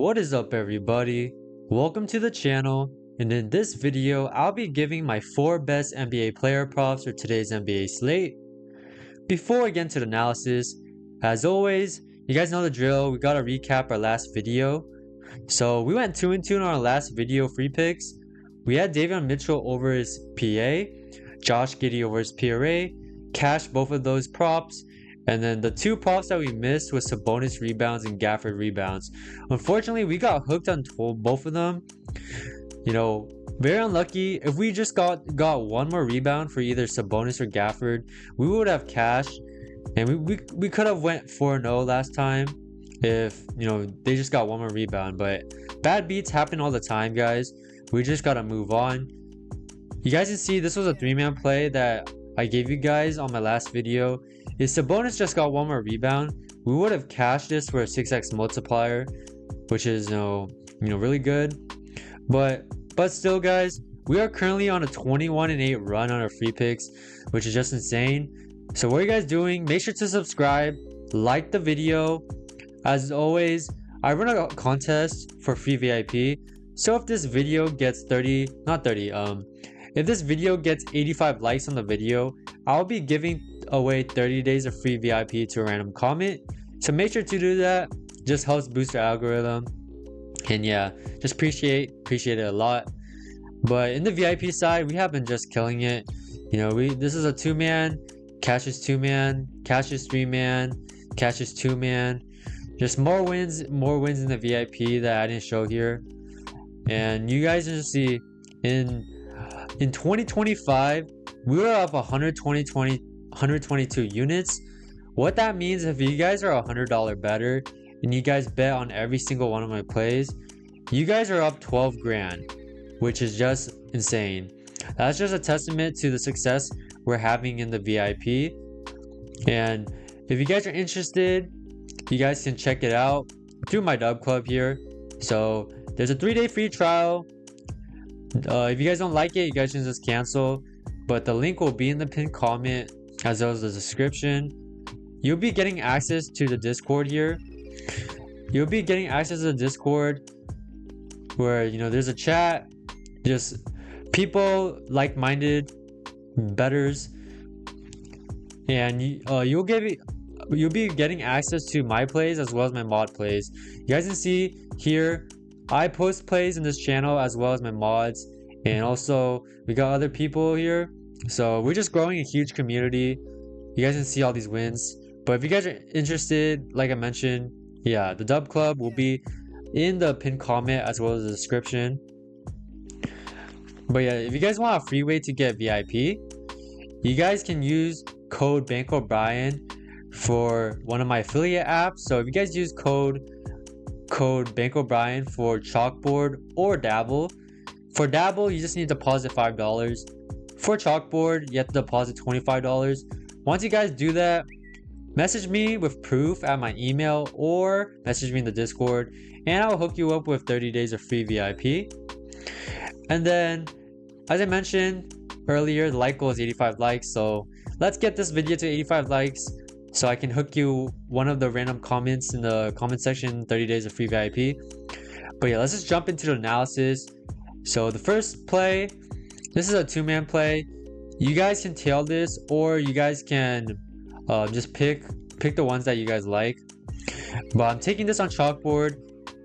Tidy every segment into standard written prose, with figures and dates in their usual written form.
What is up everybody? Welcome to the channel, and in this video I'll be giving my 4 best NBA player props for today's NBA slate. Before I get into the analysis, as always, you guys know the drill, we gotta recap our last video. So we went 2-2 in our last video free picks. We had Davion Mitchell over his PA, Josh Giddey over his PRA, cashed both of those props. And then the 2 props that we missed was Sabonis rebounds and Gafford rebounds. Unfortunately, we got hooked on both of them. You know, very unlucky. If we just got one more rebound for either Sabonis or Gafford, we would have cashed. And we could have went 4-0 last time if, you know, they just got one more rebound. But bad beats happen all the time, guys. We just got to move on. You guys can see this was a 3-man play that I gave you guys on my last video. If Sabonis just got one more rebound, we would have cashed this for a 6x multiplier, which is really good. But still, guys, we are currently on a 21-8 run on our free picks, which is just insane. So what are you guys doing? Make sure to subscribe, like the video. As always, I run a contest for free VIP. So if this video gets if this video gets 85 likes on the video, I'll be giving away 30 days of free VIP to a random comment. So make sure to do that. Just helps boost your algorithm. And yeah, just appreciate it a lot. But in the VIP side, we have been just killing it. You know, this is a 2-man, cash is 2-man, cash is 3-man, cash is 2-man. Just more wins in the VIP that I didn't show here. And you guys can just see in 2025, we were up 122 units. What that means, if you guys are a $100 better and you guys bet on every single one of my plays, you guys are up 12 grand, which is just insane. That's just a testament to the success we're having in the VIP. And if you guys are interested, you guys can check it out through my dub club here. So there's a 3-day free trial. If you guys don't like it, you guys can just cancel. But the link will be in the pinned comment as well as the description. You'll be getting access to the Discord here. You'll be getting access to the Discord where, you know, there's a chat, just people like-minded bettors, and you'll be getting access to my plays as well as my mod plays. You guys can see here, I post plays in this channel as well as my mods, and also we got other people here. So we're just growing a huge community. You guys can see all these wins. But if you guys are interested, like I mentioned, yeah, the dub club will be in the pinned comment as well as the description. But yeah, if you guys want a free way to get VIP, you guys can use code BankrollBrian for one of my affiliate apps. So if you guys use code BankrollBrian for Chalkboard or Dabble. For Dabble, you just need to deposit $5. For Chalkboard, you have to deposit $25. Once you guys do that, message me with proof at my email or message me in the Discord, and I'll hook you up with 30 days of free VIP. And then, as I mentioned earlier, the like goal is 85 likes. So let's get this video to 85 likes so I can hook you one of the random comments in the comment section, 30 days of free VIP. But yeah, let's just jump into the analysis. So the first play, this is a 2-man play. You guys can tail this, or you guys can just pick the ones that you guys like. But I'm taking this on Chalkboard.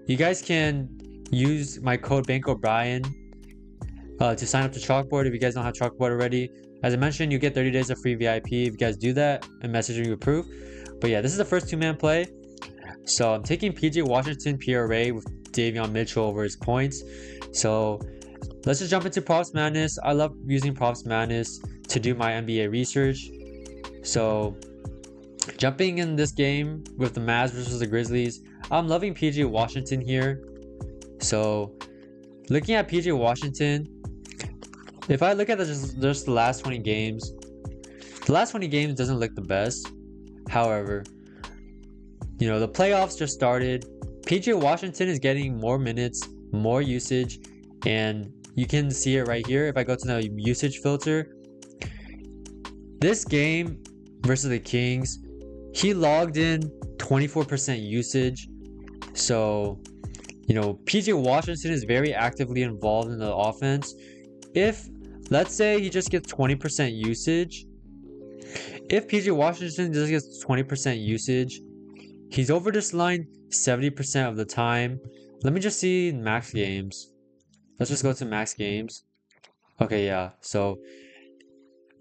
You guys can use my code BankrollBrian to sign up to Chalkboard if you guys don't have Chalkboard already. As I mentioned, you get 30 days of free VIP if you guys do that and message me with proof. But yeah, this is the first 2-man play. So I'm taking PJ Washington PRA with Davion Mitchell over his points. So let's just jump into Props Madness. I love using Props Madness to do my NBA research. So jumping in this game with the Mavs versus the Grizzlies, I'm loving PJ Washington here. So looking at PJ Washington, if I look at just the last 20 games, the last 20 games doesn't look the best. However, you know, the playoffs just started. PJ Washington is getting more minutes, more usage, and you can see it right here. If I go to the usage filter, this game versus the Kings, he logged in 24% usage. So PJ Washington is very actively involved in the offense. If, let's say, he just gets 20% usage, if PJ Washington just gets 20% usage, he's over this line 70% of the time. Let me just see max games. Let's just go to max games. Okay, yeah. So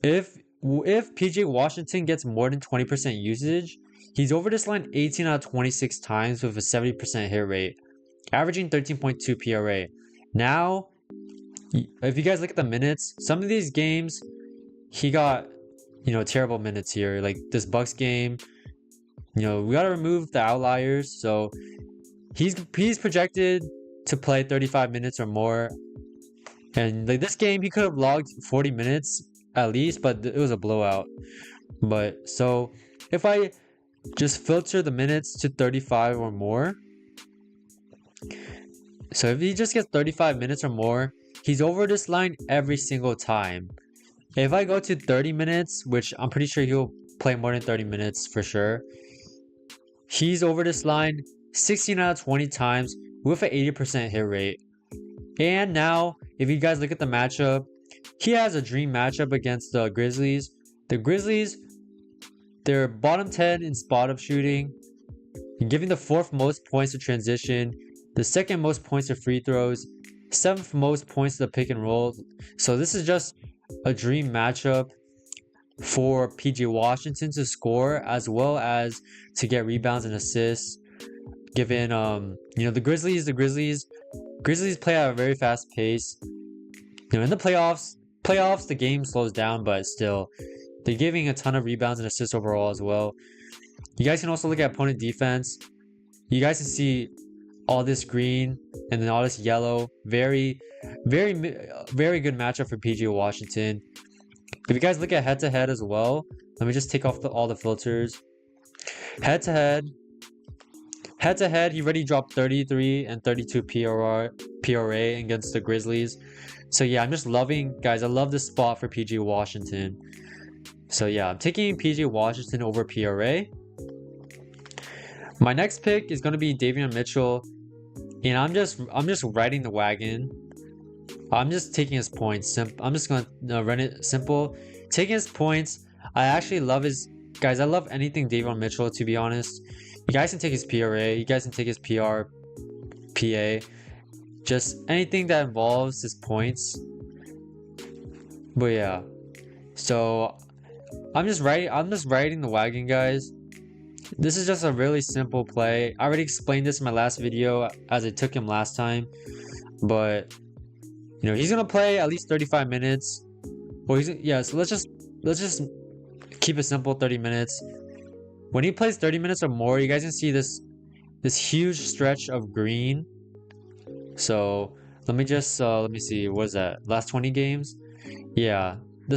if PJ Washington gets more than 20% usage, he's over this line 18 out of 26 times with a 70% hit rate, averaging 13.2 PRA. Now, if you guys look at the minutes, some of these games, he got, terrible minutes here. Like this Bucks game, we gotta remove the outliers. So he's projected to play 35 minutes or more. And like this game, he could have logged 40 minutes at least, but it was a blowout. But so if I just filter the minutes to 35 or more, so if he just gets 35 minutes or more, he's over this line every single time. If I go to 30 minutes, which I'm pretty sure he'll play more than 30 minutes for sure, he's over this line 16 out of 20 times with an 80% hit rate. And now, if you guys look at the matchup, he has a dream matchup against the Grizzlies. The Grizzlies, they're bottom 10 in spot-up shooting, giving the 4th most points to transition, the 2nd most points to free throws, 7th most points to the pick and roll. So this is just a dream matchup for PJ Washington to score as well as to get rebounds and assists. Given the Grizzlies play at a very fast pace. In the playoffs the game slows down, but still they're giving a ton of rebounds and assists overall as well. You guys can also look at opponent defense. You guys can see all this green and then all this yellow. Very good matchup for PJ Washington. If you guys look at head-to-head as well, let me just take off all the filters. Head-to-head, he already dropped 33 and 32 PRA against the Grizzlies. So yeah, I'm just loving, guys, I love this spot for PJ Washington. So yeah, I'm taking PJ Washington over PRA. My next pick is going to be Davion Mitchell. And I'm just riding the wagon. I'm just taking his points. I'm just going to run it simple. Taking his points. I actually love his, guys, I love anything Davion Mitchell, to be honest. You guys can take his PRA. You guys can take his PA. Just anything that involves his points. But yeah. So I'm just riding the wagon, guys. This is just a really simple play. I already explained this in my last video as I took him last time. But he's gonna play at least 35 minutes. Well, so let's just keep it simple, 30 minutes. When he plays 30 minutes or more, you guys can see this huge stretch of green. So let me see, what is that? Last 20 games? Yeah, you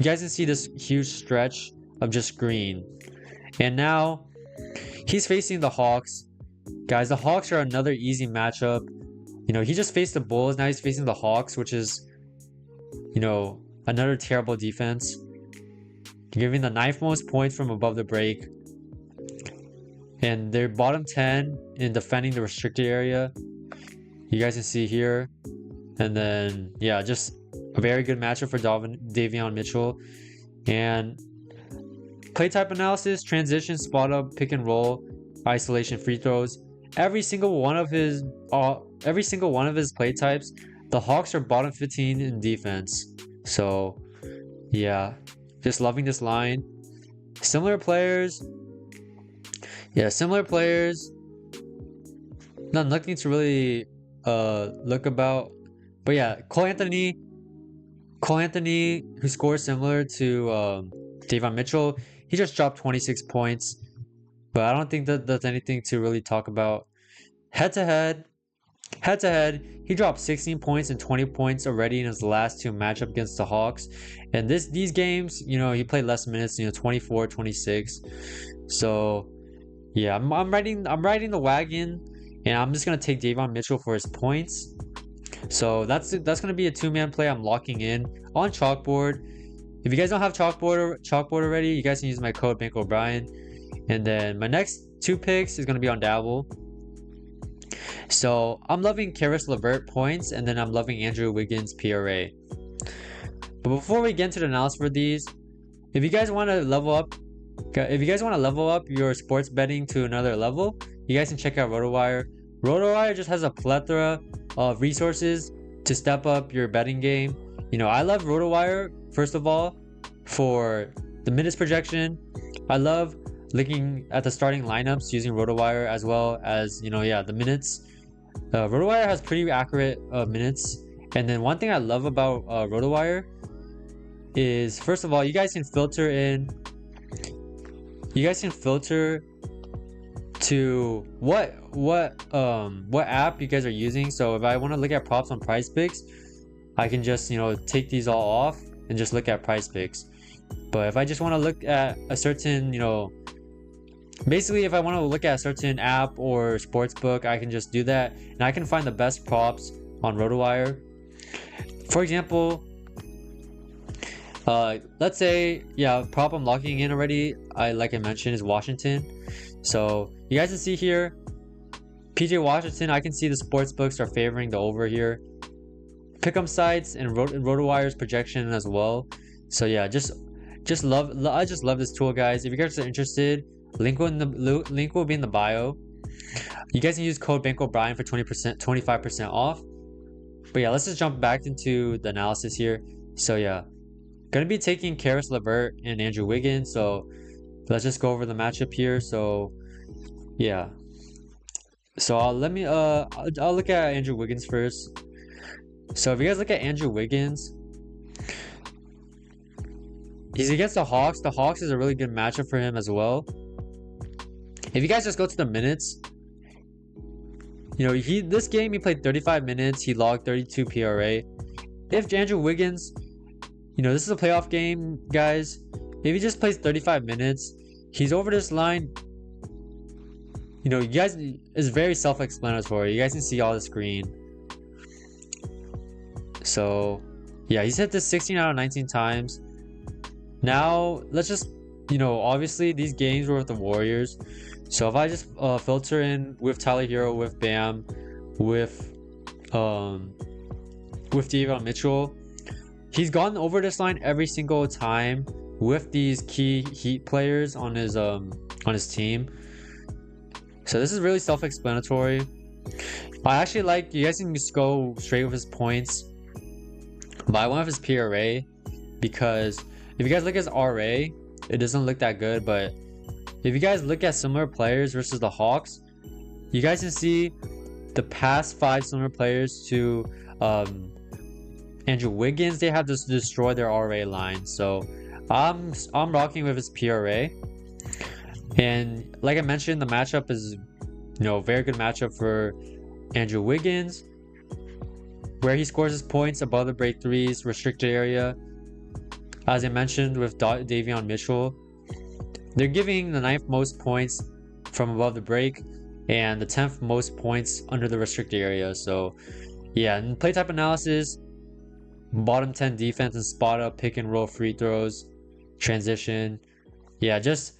guys can see this huge stretch of just green. And now he's facing the Hawks. Guys, the Hawks are another easy matchup. He just faced the Bulls, now he's facing the Hawks, which is another terrible defense. Giving the 9th most points from above the break. And they're bottom 10 in defending the restricted area. You guys can see here. And then, yeah, just a very good matchup for Davion Mitchell. And play type analysis, transition, spot up, pick and roll, isolation, free throws. Every single one of his play types, the Hawks are bottom 15 in defense. So, yeah, just loving this line. Similar players. Yeah, similar players. Nothing to really look about. But yeah, Cole Anthony, who scores similar to Davion Mitchell, he just dropped 26 points. But I don't think that that's anything to really talk about. Head to head, he dropped 16 points and 20 points already in his last 2 matchups against the Hawks. And these games, he played less minutes, 24, 26. So yeah, I'm riding the wagon, and I'm just gonna take Davion Mitchell for his points. So that's gonna be a 2-man play. I'm locking in on chalkboard. If you guys don't have chalkboard already, you guys can use my code BankrollBrian. And then my next 2 picks is gonna be on Dabble. So I'm loving Caris LeVert points, and then I'm loving Andrew Wiggins PRA. But before we get into the analysis for these, if you guys want to level up, your sports betting to another level, you guys can check out Rotowire. Rotowire just has a plethora of resources to step up your betting game. You know, I love Rotowire first of all for the minutes projection. I love looking at the starting lineups using Rotowire, as well as, you know, yeah, the minutes. Rotowire has pretty accurate minutes. And then one thing I love about Rotowire is, first of all, you guys can filter to what app you guys are using. So if I want to look at props on PrizePicks, I can just, you know, take these all off and just look at PrizePicks. But if I just want to look at a certain, you know, basically if I want to look at a certain app or sportsbook, I can just do that, and I can find the best props on Rotowire. For example, let's say, yeah, prop I'm locking in already, like I mentioned, is Washington. So you guys can see here, PJ Washington, I can see the sports books are favoring the over here. Pick'em sites and Rotowire's projection as well. So yeah, I just love this tool, guys. If you guys are interested, link will be in the bio. You guys can use code BankrollBrian for 25% off. But yeah, let's just jump back into the analysis here. So yeah, gonna be taking Caris LeVert and Andrew Wiggins. So let's just go over the matchup here. So yeah, so I'll look at Andrew Wiggins first. So if you guys look at Andrew Wiggins, he's against the Hawks. The Hawks is a really good matchup for him as well. If you guys just go to the minutes, you know, this game he played 35 minutes, he logged 32 PRA. If Andrew Wiggins, you know, this is a playoff game, guys. If he just plays 35 minutes, he's over this line. You know, you guys, it's very self-explanatory. You guys can see all the screen. So yeah, he's hit this 16 out of 19 times. Now let's just, you know, obviously these games were with the Warriors. So if I just filter in with Tyler Hero, with Bam, with Davion Mitchell, he's gone over this line every single time with these key Heat players on his team. So this is really self-explanatory. I actually like, you guys can just go straight with his points, but I went with his PRA because if you guys look at his RA, it doesn't look that good. But if you guys look at similar players versus the Hawks, you guys can see the past 5 similar players to Andrew Wiggins, they have just destroyed their RA line. So I'm rocking with his PRA. And like I mentioned, the matchup is, you know, a very good matchup for Andrew Wiggins, where he scores his points above the break threes, restricted area. As I mentioned with Davion Mitchell, they're giving the 9th most points from above the break and the 10th most points under the restricted area. So yeah, in play type analysis, bottom 10 defense and spot up, pick and roll, free throws, transition. Yeah, just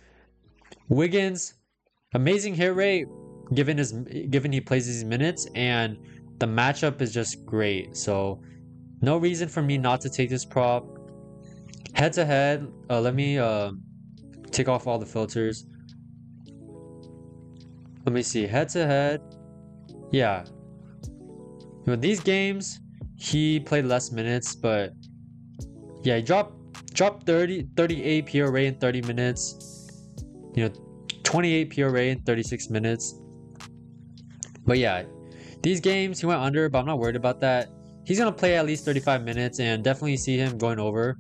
Wiggins, amazing hit rate given he plays these minutes, and the matchup is just great. So no reason for me not to take this prop. Head to head, let me take off all the filters. Let me see, head to head. Yeah, you know, these games he played less minutes, but yeah, he dropped 38 PRA in 30 minutes. You know, 28 PRA in 36 minutes. But yeah, these games he went under, but I'm not worried about that. He's gonna play at least 35 minutes and definitely see him going over.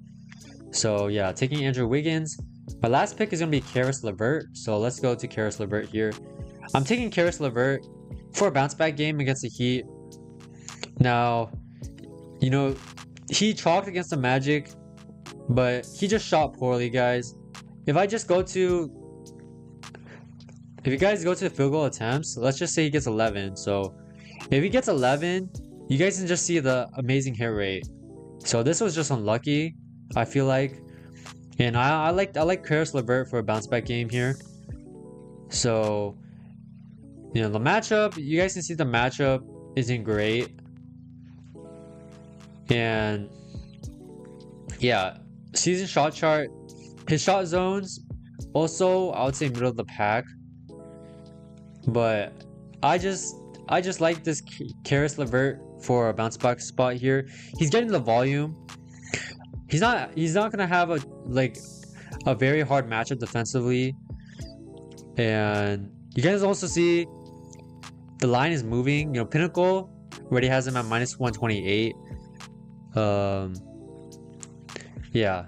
So yeah, taking Andrew Wiggins. My last pick is gonna be Caris LeVert. So let's go to Caris LeVert here. I'm taking Caris LeVert for a bounce back game against the Heat. Now, you know, he chalked against the Magic, but he just shot poorly, guys. If you guys go to the field goal attempts, let's just say he gets 11. So if he gets 11, you guys can just see the amazing hit rate. So this was just unlucky, I feel like. And I like Caris LeVert for a bounce back game here. So You know, the matchup, you guys can see the matchup isn't great. And yeah, season shot chart, his shot zones also I would say middle of the pack. But I just like this Caris LeVert for a bounce back spot here. He's getting the volume. He's not gonna have a very hard matchup defensively. And you guys also see the line is moving. You know, Pinnacle already has him at minus 128. Yeah.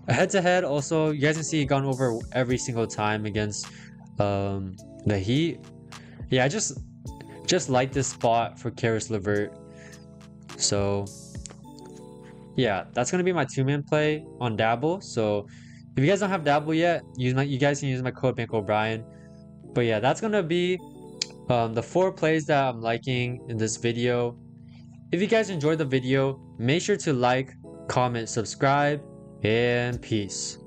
Head to head, also, you guys can see he gone over every single time against the Heat. Yeah, I just like this spot for Caris LeVert. So yeah, that's gonna be my 2-man play on Dabble. So if you guys don't have Dabble yet, you guys can use my code BankrollBrian. But yeah, that's gonna be the 4 plays that I'm liking in this video. If you guys enjoyed the video, make sure to like, comment, subscribe, and peace.